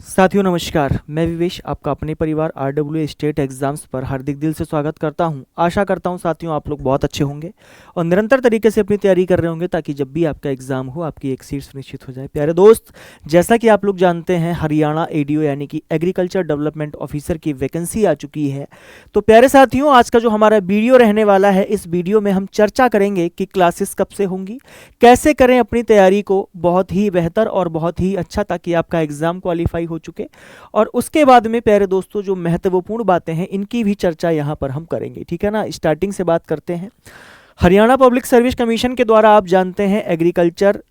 साथियों नमस्कार, मैं विवेश आपका अपने परिवार आरडब्ल्यू स्टेट एग्जाम्स पर हार्दिक दिल से स्वागत करता हूं। आशा करता हूं साथियों आप लोग बहुत अच्छे होंगे और निरंतर तरीके से अपनी तैयारी कर रहे होंगे ताकि जब भी आपका एग्जाम हो आपकी एक सीट सुनिश्चित हो जाए। प्यारे दोस्त, जैसा कि आप लोग जानते हैं हरियाणा एडीओ यानी कि एग्रीकल्चर डेवलपमेंट ऑफिसर की वैकेंसी आ चुकी है। तो प्यारे साथियों, आज का जो हमारा वीडियो रहने वाला है, इस वीडियो में हम चर्चा करेंगे कि क्लासेस कब से होंगी, कैसे करें अपनी तैयारी को बहुत ही बेहतर और बहुत ही अच्छा ताकि आपका एग्जाम क्वालिफाई हो चुके। और उसके बाद में प्यारे दोस्तों जो महत्वपूर्ण बातें हैं इनकी भी चर्चा यहां पर हम करेंगे। ठीक है ना, स्टार्टिंग से बात करते हैं। हरियाणा पब्लिक सर्विस कमीशन के द्वारा आप जानते हैं एग्रीकल्चर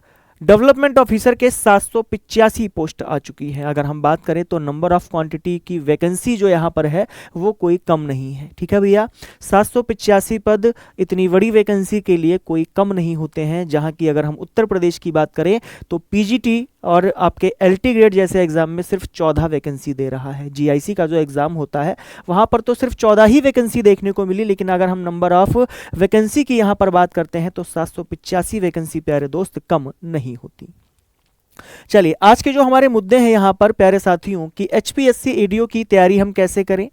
डेवलपमेंट ऑफिसर के 785 पोस्ट आ चुकी है। अगर हम बात करें तो नंबर ऑफ क्वांटिटी की वैकेंसी जो यहाँ पर है वो कोई कम नहीं है। ठीक है भैया, 785 पद इतनी बड़ी वैकेंसी के लिए कोई कम नहीं होते हैं। जहाँ की अगर हम उत्तर प्रदेश की बात करें तो पीजीटी और आपके एलटी ग्रेड जैसे एग्जाम में सिर्फ 14 वैकेंसी दे रहा है। जीआईसी का जो एग्जाम होता है वहाँ पर तो सिर्फ 14 ही वैकेंसी देखने को मिली, लेकिन अगर हम नंबर ऑफ वैकेंसी की यहाँ पर बात करते हैं तो 785 वैकेंसी प्यारे दोस्त कम नहीं होती। चलिए, आज के जो हमारे मुद्दे हैं यहाँ पर प्यारे साथियों कि एचपीएससी एडीओ की तैयारी हम कैसे करें,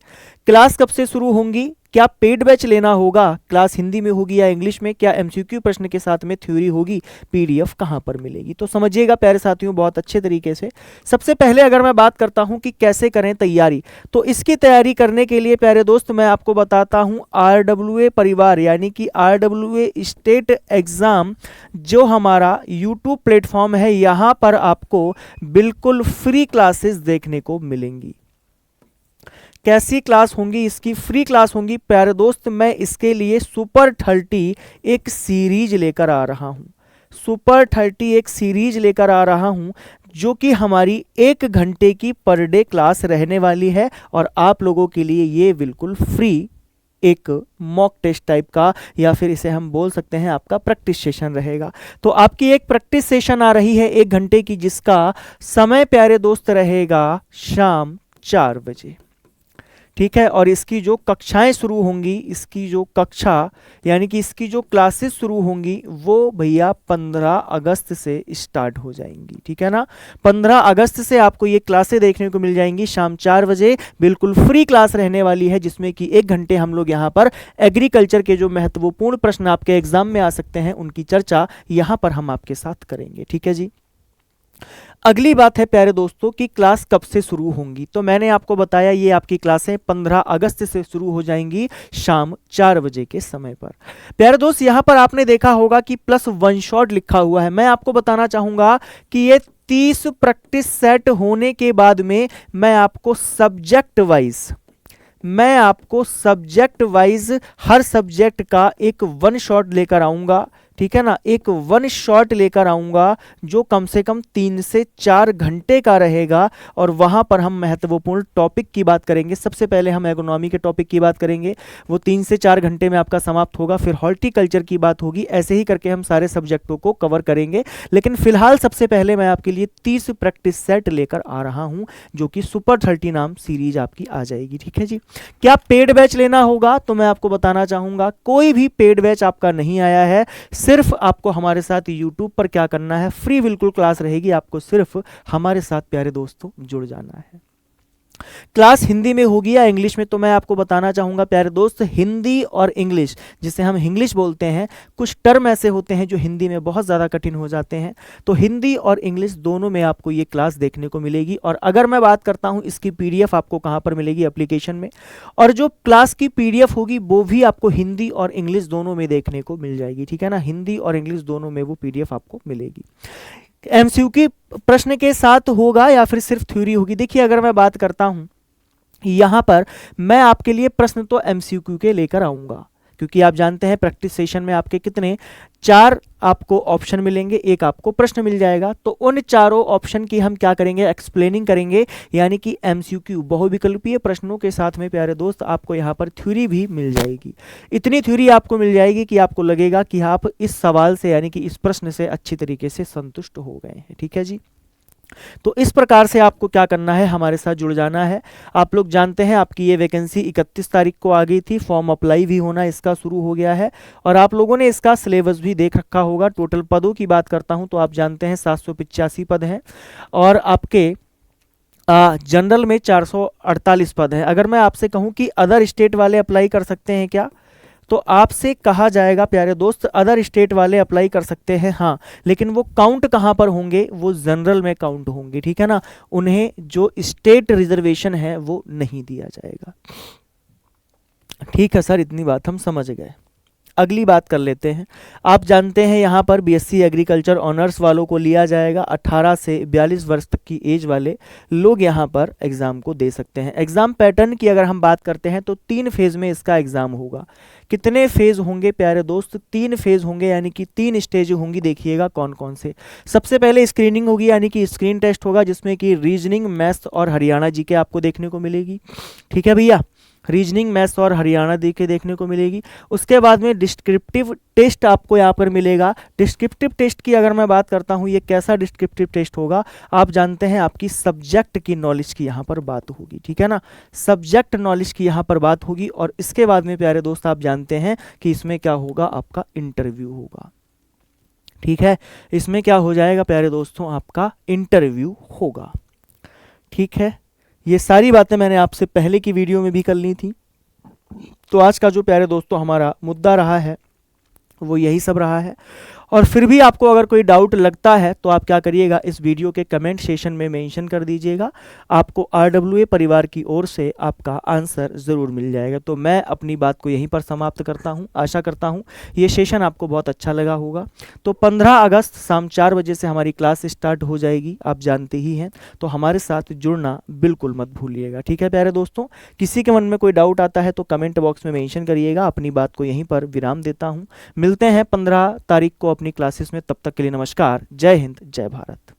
क्लास कब से शुरू होंगी, क्या पेड बैच लेना होगा, क्लास हिंदी में होगी या इंग्लिश में, क्या एमसीक्यू प्रश्न के साथ में थ्योरी होगी, पीडीएफ कहां पर मिलेगी। तो समझिएगा प्यारे साथियों बहुत अच्छे तरीके से। सबसे पहले अगर मैं बात करता हूं कि कैसे करें तैयारी, तो इसकी तैयारी करने के लिए प्यारे दोस्त मैं आपको बताता हूं आरडब्ल्यूए परिवार यानी कि आरडब्ल्यूए स्टेट एग्जाम जो हमारा यूट्यूब प्लेटफॉर्म है, यहां पर आपको बिल्कुल फ्री क्लासेस देखने को मिलेंगी। कैसी क्लास होंगी, इसकी फ्री क्लास होंगी प्यारे दोस्त। मैं इसके लिए सुपर 30 एक सीरीज लेकर आ रहा हूं। सुपर 30 एक सीरीज लेकर आ रहा हूं जो कि हमारी 1 घंटे की पर डे क्लास रहने वाली है और आप लोगों के लिए ये बिल्कुल फ्री एक मॉक टेस्ट टाइप का या फिर इसे हम बोल सकते हैं आपका प्रैक्टिस सेशन रहेगा। तो आपकी एक प्रैक्टिस सेशन आ रही है 1 घंटे की, जिसका समय प्यारे दोस्त रहेगा शाम 4 बजे। ठीक है, और इसकी जो कक्षाएं शुरू होंगी, इसकी जो कक्षा यानी कि इसकी जो क्लासेस शुरू होंगी वो भैया 15 अगस्त से स्टार्ट हो जाएंगी। ठीक है ना, 15 अगस्त से आपको ये क्लासें देखने को मिल जाएंगी शाम 4 बजे। बिल्कुल फ्री क्लास रहने वाली है जिसमें कि 1 घंटे हम लोग यहाँ पर एग्रीकल्चर के जो महत्वपूर्ण प्रश्न आपके एग्जाम में आ सकते हैं उनकी चर्चा यहाँ पर हम आपके साथ करेंगे। ठीक है जी। अगली बात है प्यारे दोस्तों कि क्लास कब से शुरू होंगी, तो मैंने आपको बताया ये आपकी क्लासें 15 अगस्त से शुरू हो जाएंगी शाम 4 बजे के समय पर। प्यारे दोस्त, यहां पर आपने देखा होगा कि +1 शॉट लिखा हुआ है। मैं आपको बताना चाहूंगा कि ये 30 प्रैक्टिस सेट होने के बाद में मैं आपको सब्जेक्ट वाइज हर सब्जेक्ट का एक 1 शॉट लेकर आऊंगा। ठीक है ना, एक 1 शॉट लेकर आऊंगा जो कम से कम 3 से 4 घंटे का रहेगा और वहां पर हम महत्वपूर्ण टॉपिक की बात करेंगे। सबसे पहले हम एकोनॉमी के टॉपिक की बात करेंगे, वो 3 से 4 घंटे में आपका समाप्त होगा। फिर हॉर्टिकल्चर की बात होगी, ऐसे ही करके हम सारे सब्जेक्टों को कवर करेंगे। लेकिन फिलहाल सबसे पहले मैं आपके लिए 30 प्रैक्टिस सेट लेकर आ रहा हूं जो कि सुपर 30 नाम सीरीज आपकी आ जाएगी। ठीक है जी। क्या पेड बैच लेना होगा, तो मैं आपको बताना चाहूंगा कोई भी पेड बैच आपका नहीं आया है। सिर्फ आपको हमारे साथ YouTube पर क्या करना है, फ्री बिल्कुल क्लास रहेगी, आपको सिर्फ हमारे साथ प्यारे दोस्तों जुड़ जाना है। क्लास हिंदी में होगी या इंग्लिश में, तो मैं आपको बताना चाहूंगा प्यारे दोस्त हिंदी और इंग्लिश, जिसे हम इंग्लिश बोलते हैं, कुछ टर्म ऐसे होते हैं जो हिंदी में बहुत ज़्यादा कठिन हो जाते हैं, तो हिंदी और इंग्लिश दोनों में आपको ये क्लास देखने को मिलेगी। और अगर मैं बात करता हूं इसकी पीडीएफ आपको कहां पर मिलेगी, एप्लीकेशन में, और जो क्लास की पीडीएफ होगी वो भी आपको हिंदी और इंग्लिश दोनों में देखने को मिल जाएगी। ठीक है ना, हिंदी और इंग्लिश दोनों में वो पीडीएफ आपको मिलेगी। एमसीक्यू प्रश्न के साथ होगा या फिर सिर्फ थ्योरी होगी। देखिए, अगर मैं बात करता हूं यहां पर मैं आपके लिए प्रश्न तो एमसीक्यू के लेकर आऊंगा, क्योंकि आप जानते हैं प्रैक्टिस सेशन में आपके कितने 4 आपको ऑप्शन मिलेंगे, एक आपको प्रश्न मिल जाएगा। तो उन चारों ऑप्शन की हम क्या करेंगे, एक्सप्लेनिंग करेंगे, यानी कि एमसीक्यू बहुविकल्पीय प्रश्नों के साथ में प्यारे दोस्त आपको यहाँ पर थ्योरी भी मिल जाएगी। इतनी थ्योरी आपको मिल जाएगी कि आपको लगेगा कि आप इस सवाल से यानी कि इस प्रश्न से अच्छी तरीके से संतुष्ट हो गए हैं। ठीक है जी। तो इस प्रकार से आपको क्या करना है, हमारे साथ जुड़ जाना है। आप लोग जानते हैं आपकी ये वैकेंसी 31 तारीख को आ गई थी, फॉर्म अप्लाई भी होना इसका शुरू हो गया है और आप लोगों ने इसका सिलेबस भी देख रखा होगा। टोटल पदों की बात करता हूं तो आप जानते हैं 785 पद हैं और आपके जनरल में 448 पद है। अगर मैं आपसे कहूं कि अदर स्टेट वाले अप्लाई कर सकते हैं क्या, तो आपसे कहा जाएगा प्यारे दोस्त अदर स्टेट वाले अप्लाई कर सकते हैं, हाँ, लेकिन वो काउंट कहां पर होंगे, वो जनरल में काउंट होंगे, ठीक है ना, उन्हें जो स्टेट रिजर्वेशन है वो नहीं दिया जाएगा। ठीक है सर, इतनी बात हम समझ गए। अगली बात कर लेते हैं। आप जानते हैं यहाँ पर बीएससी एग्रीकल्चर ऑनर्स वालों को लिया जाएगा। 18 से 42 वर्ष तक की एज वाले लोग यहाँ पर एग्ज़ाम को दे सकते हैं। एग्ज़ाम पैटर्न की अगर हम बात करते हैं तो 3 फेज़ में इसका एग्ज़ाम होगा। कितने फेज़ होंगे प्यारे दोस्त, 3 फेज़ होंगे, यानी कि 3 स्टेज होंगी। देखिएगा कौन कौन से। सबसे पहले स्क्रीनिंग होगी, यानी कि स्क्रीन टेस्ट होगा, जिसमें कि रीजनिंग, मैथ्स और हरियाणा जीके आपको देखने को मिलेगी। ठीक है भैया, रीजनिंग, मैथ्स और हरियाणा जीके देखने को मिलेगी। उसके बाद में डिस्क्रिप्टिव टेस्ट आपको यहाँ पर मिलेगा। डिस्क्रिप्टिव टेस्ट की अगर मैं बात करता हूँ, ये कैसा डिस्क्रिप्टिव टेस्ट होगा, आप जानते हैं आपकी सब्जेक्ट की नॉलेज की यहाँ पर बात होगी, ठीक है ना, सब्जेक्ट नॉलेज की यहाँ पर बात होगी। और इसके बाद में प्यारे दोस्त आप जानते हैं कि इसमें क्या होगा, आपका इंटरव्यू होगा। ठीक है, इसमें क्या हो जाएगा प्यारे दोस्तों, आपका इंटरव्यू होगा। ठीक है, ये सारी बातें मैंने आपसे पहले की वीडियो में भी कर ली थी। तो आज का जो प्यारे दोस्तों हमारा मुद्दा रहा है वो यही सब रहा है। और फिर भी आपको अगर कोई डाउट लगता है तो आप क्या करिएगा, इस वीडियो के कमेंट सेशन में मेंशन कर दीजिएगा। आपको RWA परिवार की ओर से आपका आंसर ज़रूर मिल जाएगा। तो मैं अपनी बात को यहीं पर समाप्त करता हूं। आशा करता हूं ये सेशन आपको बहुत अच्छा लगा होगा। तो 15 अगस्त शाम 4 बजे से हमारी क्लास स्टार्ट हो जाएगी, आप जानते ही हैं। तो हमारे साथ जुड़ना बिल्कुल मत भूलिएगा। ठीक है प्यारे दोस्तों, किसी के मन में कोई डाउट आता है तो कमेंट बॉक्स में मेंशन करिएगा। अपनी बात को यहीं पर विराम देता हूँ। मिलते हैं 15 तारीख को अपनी क्लासेस में। तब तक के लिए नमस्कार, जय हिंद, जय भारत।